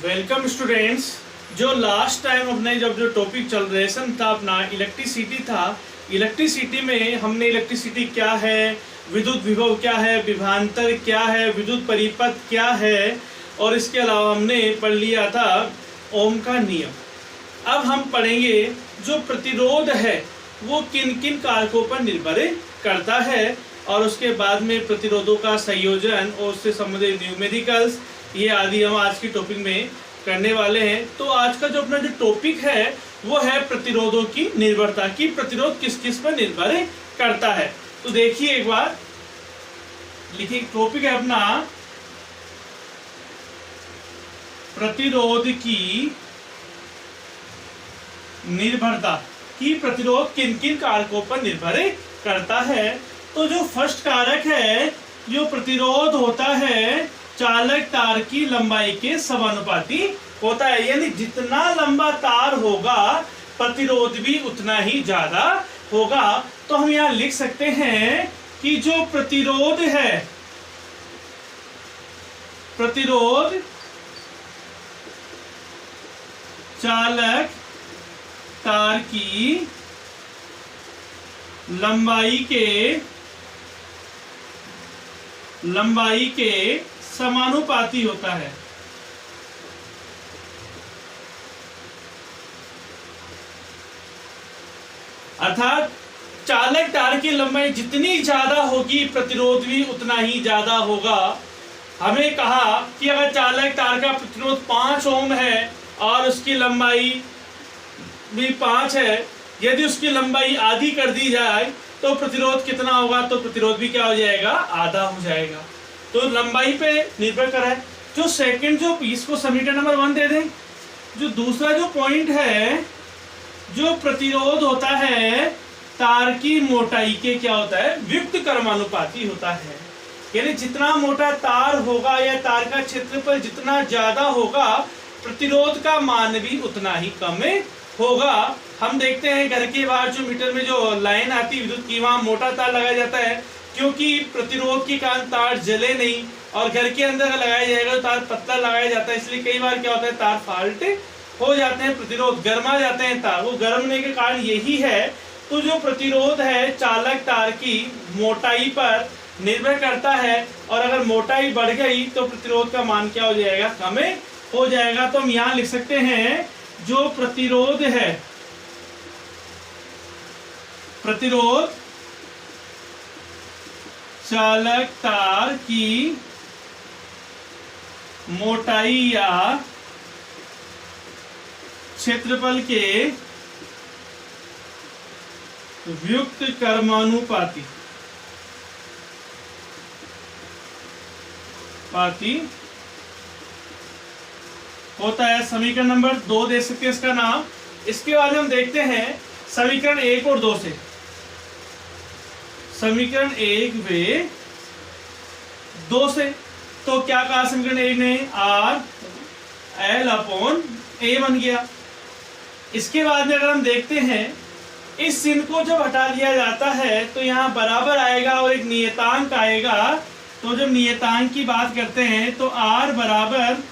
Welcome students. जो last time अपने जब जो टॉपिक चल रहे था अपना इलेक्ट्रिसिटी था। इलेक्ट्रिसिटी में हमने इलेक्ट्रिसिटी क्या है, विद्युत विभव क्या है, विभवांतर क्या है, विद्युत परिपथ क्या है, और इसके अलावा हमने पढ़ लिया था ओम का नियम। अब हम पढ़ेंगे जो प्रतिरोध है वो किन किन कारकों पर निर्भर करता है, और उसके बाद में प्रतिरोधों का संयोजन और उससे संबंधित न्यूमेरिकल्स ये आदि हम आज की टॉपिक में करने वाले हैं। तो आज का जो अपना जो टॉपिक है वो है प्रतिरोधों की निर्भरता, की प्रतिरोध किस किस पर निर्भर करता है। तो देखिए एक बार लिखिए, टॉपिक है अपना प्रतिरोध की निर्भरता, की प्रतिरोध किन किन कारकों पर निर्भर करता है। तो जो फर्स्ट कारक है, जो प्रतिरोध होता है चालक तार की लंबाई के समानुपाती होता है, यानी जितना लंबा तार होगा प्रतिरोध भी उतना ही ज्यादा होगा। तो हम यहां लिख सकते हैं कि जो प्रतिरोध है, प्रतिरोध चालक तार की लंबाई के समानुपाती होता है। अर्थात चालक तार की लंबाई जितनी ज्यादा होगी प्रतिरोध भी उतना ही ज्यादा होगा। हमें कहा कि अगर चालक तार का प्रतिरोध 5 ओम है और उसकी लंबाई भी 5 है, यदि उसकी लंबाई आधी कर दी जाए तो प्रतिरोध कितना होगा, तो प्रतिरोध भी क्या हो जाएगा, आधा हो जाएगा। तो लंबाई पे निर्भर करा है। जो सेकंड, जो इसको समीकरण नंबर 1 दे दें। जो दूसरा जो पॉइंट है, जो प्रतिरोध होता है तार की मोटाई के क्या होता है, व्युक्त क्रमानुपाती होता है। यानी जितना मोटा तार होगा या तार का क्षेत्रफल जितना ज्यादा होगा प्रतिरोध का मान भी उतना ही कम होगा। हम देखते हैं घर के बाहर जो मीटर में जो लाइन आती है विद्युत की, वहां मोटा तार लगाया जाता है क्योंकि प्रतिरोध के कारण तार जले नहीं, और घर के अंदर लगाया जाएगा तो तार पतला लगाया जाता है। इसलिए कई बार क्या होता है, तार फाल्ट हो जाते हैं, प्रतिरोध गर्मा जाते हैं, तार वो गर्मने के कारण यही है। तो जो प्रतिरोध है चालक तार की मोटाई पर निर्भर करता है, और अगर मोटाई बढ़ गई तो प्रतिरोध का मान क्या हो जाएगा, कम हो जाएगा। तो हम यहाँ लिख सकते हैं जो प्रतिरोध है, प्रतिरोध चालक तार की मोटाई या क्षेत्रफल के व्युक्त क्रमानुपाती होता है। समीकरण नंबर 2 दे सकते हैं इसका नाम। इसके बाद हम देखते हैं समीकरण 1 और 2 से। समीकरण 1 व 2 से तो क्या कहा समीकरण 1 ने, आर एल अपॉन ए बन गया। इसके बाद में अगर हम देखते हैं इस चिन्ह को जब हटा दिया जाता है तो यहाँ बराबर आएगा और एक नियतांक आएगा। तो जब नियतांक की बात करते हैं तो आर बराबर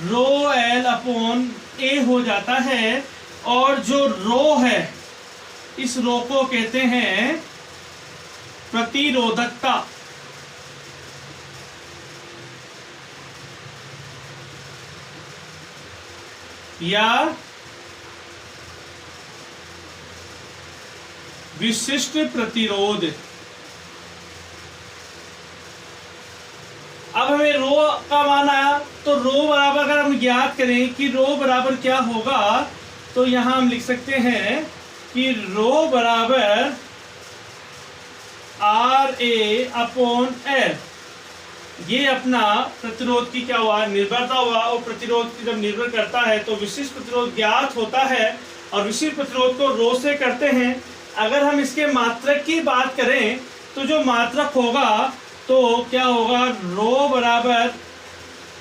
रो एल अपॉन ए हो जाता है, और जो रो है इस रो को कहते हैं प्रतिरोधकता। या विशिष्ट प्रतिरोध। अब हमें रो का मान आया तो रो बराबर अगर हम ज्ञात करें कि रो बराबर क्या होगा, तो यहां हम लिख सकते हैं कि रो बराबर आर ए अपॉन एल। ये अपना प्रतिरोध की क्या हुआ, निर्भरता हुआ। और प्रतिरोध की जब निर्भर करता है तो विशिष्ट प्रतिरोध ज्ञात होता है, और विशिष्ट प्रतिरोध को रो से करते हैं। अगर हम इसके मात्रक की बात करें तो जो मात्रक होगा तो क्या होगा, रो बराबर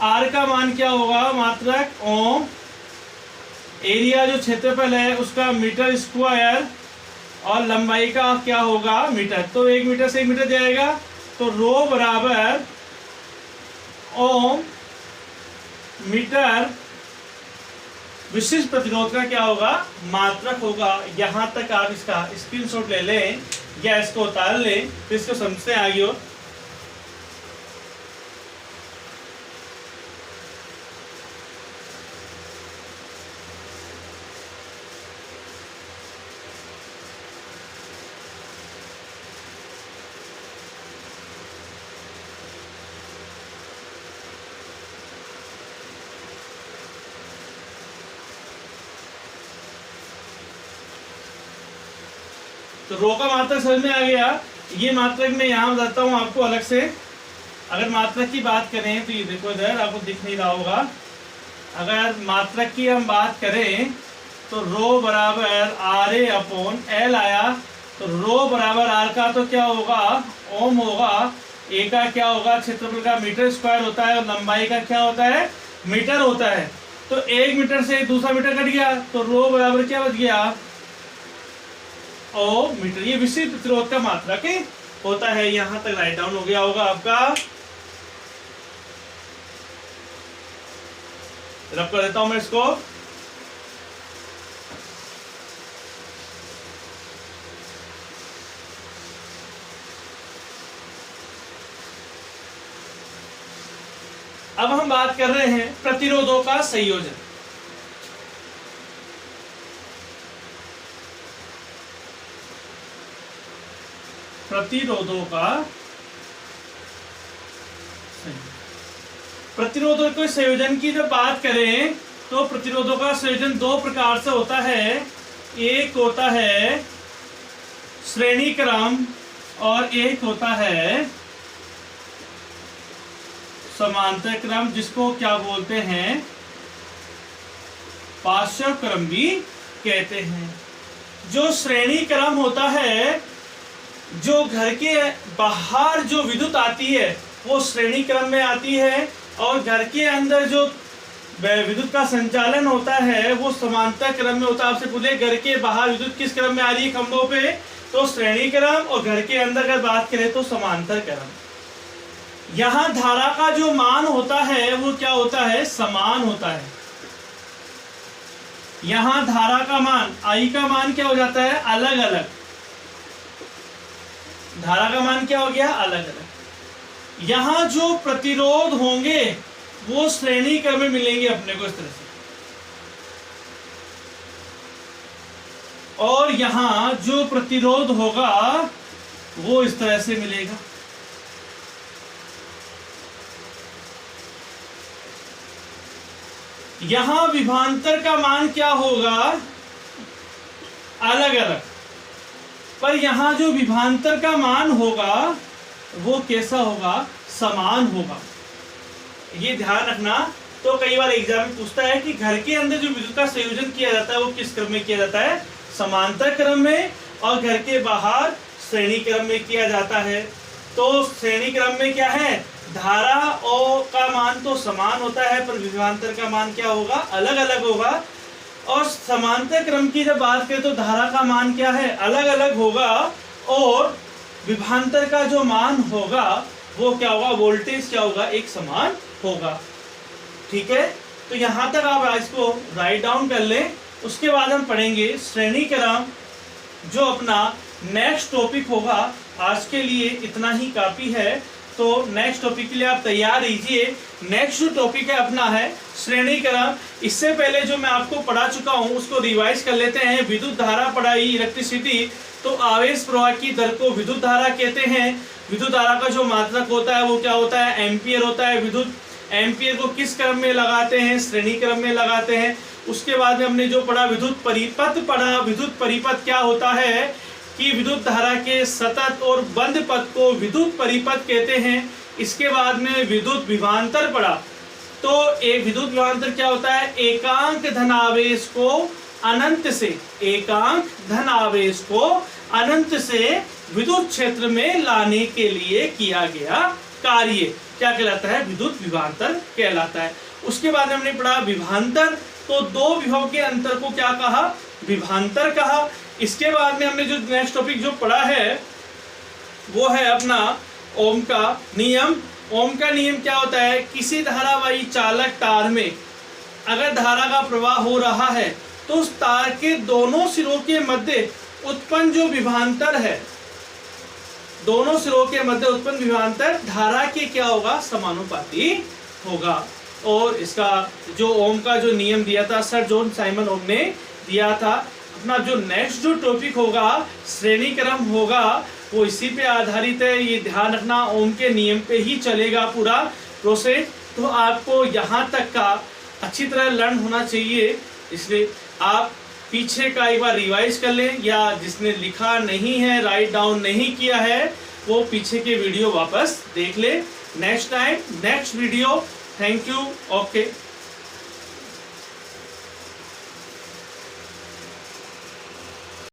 आर का मान क्या होगा, मात्रक ओम, एरिया जो क्षेत्रफल है उसका मीटर स्क्वायर, और लंबाई का क्या होगा, मीटर। तो 1 मीटर से 1 मीटर जाएगा तो रो बराबर ओम मीटर विशिष्ट प्रतिरोध का क्या होगा, मात्रक होगा। यहां तक आप इसका स्क्रीनशॉट ले लें या इसको उतार लें, तो इसको समझते हैं आगे। और तो रो का मात्रक समझ में आ गया। ये मात्रक मैं यहाँ बताता हूँ आपको अलग से। अगर मात्रक की बात करें तो ये देखो इधर आपको दिख नहीं रहा होगा। अगर मात्रक की हम बात करें तो रो बराबर आर ए अपॉन एल आया, तो रो बराबर आर का तो क्या होगा, ओम होगा। ए का क्या होगा, क्षेत्रफल का मीटर स्क्वायर होता है, और लंबाई का क्या होता है, मीटर होता है। तो 1 मीटर से दूसरा मीटर कट गया, तो रो बराबर क्या बच गया, ओ मीटर। ये विशिष्ट प्रतिरोध का मात्रक होता है। यहां तक राइट डाउन हो गया होगा आपका। रब कर देता हूं मैं इसको। अब हम बात कर रहे हैं प्रतिरोधों का संयोजन। प्रतिरोधों का प्रतिरोधों के संयोजन की जब बात करें तो प्रतिरोधों का संयोजन 2 प्रकार से होता है। एक होता है श्रेणी क्रम और एक होता है समांतर क्रम, जिसको क्या बोलते हैं, पार्श्व क्रम भी कहते हैं। जो श्रेणी क्रम होता है, जो घर के बाहर जो विद्युत आती है वो श्रेणी क्रम में आती है, और घर के अंदर जो विद्युत का संचालन होता है वो समांतर क्रम में होता है। आपसे पूछे घर के बाहर विद्युत किस क्रम में आ रही है खंभों पे, तो श्रेणी क्रम, और घर के अंदर अगर बात करें तो समांतर क्रम। यहां धारा का जो मान होता है वो क्या होता है, समान होता है। यहां धारा का मान, आई का मान क्या हो जाता है, अलग अलग। धारा का मान क्या हो गया, अलग अलग। यहां जो प्रतिरोध होंगे वो श्रेणी क्रम में मिलेंगे अपने को इस तरह से, और यहां जो प्रतिरोध होगा वो इस तरह से मिलेगा। यहां विभवांतर का मान क्या होगा, अलग अलग, पर यहां जो विभवांतर का मान होगा वो कैसा होगा, समान होगा। ये ध्यान रखना। तो कई बार एग्जाम में पूछता है कि घर के अंदर जो विद्युत का संयोजन किया जाता है वो किस क्रम में किया जाता है, समांतर क्रम में, और घर के बाहर श्रेणी क्रम में किया जाता है। तो श्रेणी क्रम में क्या है, धारा ओ का मान तो समान होता है, पर विभवांतर का मान क्या होगा, अलग अलग होगा। और समांतर क्रम की जब बात करें तो धारा का मान क्या है, अलग अलग होगा, और विभवांतर का जो मान होगा वो क्या होगा, वोल्टेज क्या होगा, एक समान होगा। ठीक है, तो यहां तक आप इसको राइट डाउन कर लें। उसके बाद हम पढ़ेंगे श्रेणी क्रम, जो अपना नेक्स्ट टॉपिक होगा। आज के लिए इतना ही काफी है, तो नेक्स्ट टॉपिक के लिए आप तैयार रहिए। नेक्स्ट जो टॉपिक है अपना है श्रेणी क्रम। इससे पहले जो मैं आपको पढ़ा चुका हूं उसको रिवाइज कर लेते हैं। विद्युत धारा पढ़ाई, इलेक्ट्रिसिटी, तो आवेश प्रवाह की दर को विद्युत धारा कहते हैं। विद्युत धारा का जो मात्रक होता है वो क्या होता है, एम्पियर होता है। विद्युत एम्पियर को किस क्रम में लगाते हैं, श्रेणी क्रम में लगाते हैं। उसके बाद में हमने जो पढ़ा विद्युत परिपथ पढ़ा। विद्युत परिपथ क्या होता है कि विद्युत धारा के सतत और बंद पथ को विद्युत परिपथ कहते हैं। इसके बाद में विद्युत विभवांतर पढ़ा। तो एक विद्युत विभवांतर क्या होता है, एकांक धनावेश को अनंत से, एकांक धनावेश को अनंत से विद्युत क्षेत्र में लाने के लिए किया गया कार्य क्या कहलाता है, विद्युत विभवांतर कहलाता है। उसके बाद हमने पढ़ा विभवांतर, तो दो विभव के अंतर को क्या कहा, विभवांतर कहा। इसके बाद में हमने जो नेक्स्ट टॉपिक जो पढ़ा है वो है अपना ओम का नियम। ओम का नियम क्या होता है, किसी धारावाही चालक तार में अगर धारा का प्रवाह हो रहा है तो उस तार के दोनों सिरों के मध्य उत्पन्न जो विभवांतर है, दोनों सिरों के मध्य उत्पन्न विभवांतर धारा के क्या होगा, समानुपाती होगा। और इसका जो ओम का जो नियम दिया था सर जॉन साइमन ओम ने दिया था। अपना जो नेक्स्ट जो टॉपिक होगा श्रेणी क्रम होगा वो इसी पे आधारित है, ये ध्यान रखना, ओम के नियम पे ही चलेगा पूरा प्रोसेस। तो आपको यहाँ तक का अच्छी तरह लर्न होना चाहिए, इसलिए आप पीछे का एक बार रिवाइज कर लें, या जिसने लिखा नहीं है, राइट डाउन नहीं किया है, वो पीछे के वीडियो वापस देख ले next time, next video. Thank you. Okay.